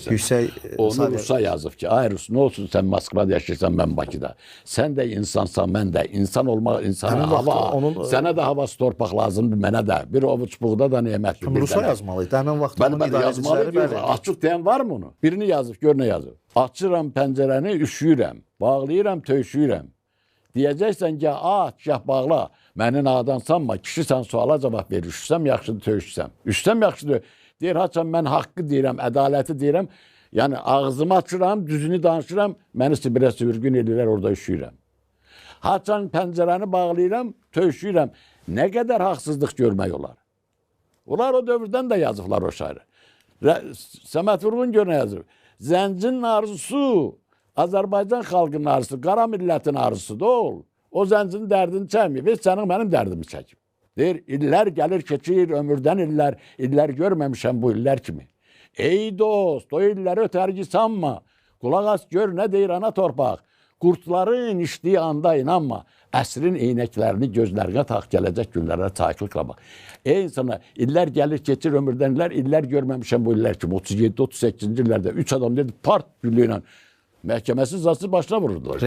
Yüksek Onu Rus'a yazıb ki, ay Rus, ne olsun sen Moskvada yaşayırsan ben Bakıda. Sen de insansan ben de. İnsan olmaq, insana Həmin vaxt hava, onun, sənə də havası torpaq lazımdır, mənə də. Bir ovuc buğda da nemətli. Rus'a yazmalıydı. Həmin vaxt onun Bəli, yazmalı diyor. Açıq deyən var mı onu? Birini yazıb, gör nə yazıb. Açıram pəncərəni, üşüyürəm. Bağlayıram, töyüşüyürəm. Deyəcəksən ki, gah bağla. Məni nadan sanma. Kişisən, suala cavab verir. Üşüsəm yaxşıdır, töyüşsəm. Üşüsəm yaxşıdır. Deyir, haçan mən haqqı deyirəm, ədaləti deyirəm. Yəni ağzımı açıram, düzünü danışıram. Məni Sibirə sürgün edirlər, orada üşüyürəm. Haçan pəncərəni bağlayıram, töyüşüyürəm. Nə qədər haqsızlıq görmək olar? Onlar o dövrdən də yazıblar o şairi. Səməd Vurğun gör nə yazıb. Zəncinin arzusu, Azərbaycan xalqının arzusu, qara millətin arzusu da ol. O zəncinin dərdini çəkməyib, heç sənin mənim dərdimi çəkib. Deyir, illər gəlir, keçir, ömürdən illər görməmişəm bu illər kimi. Ey dost, o illəri ötərgi sanma. Qulaq as, gör nə deyir ana torpaq. Qurtların içdiyi anda inanma. Əsrin eynəklərini gözlərinə tax, gələcək günlərə çayqlıqla bax. Ey insana, illər gəlir, keçir, ömürdən illər görməmişəm bu illər kimi. 37-38-ci illərdə 3 adam dedi, part güllü ilə məhkəməsi zatsız başına vururdular.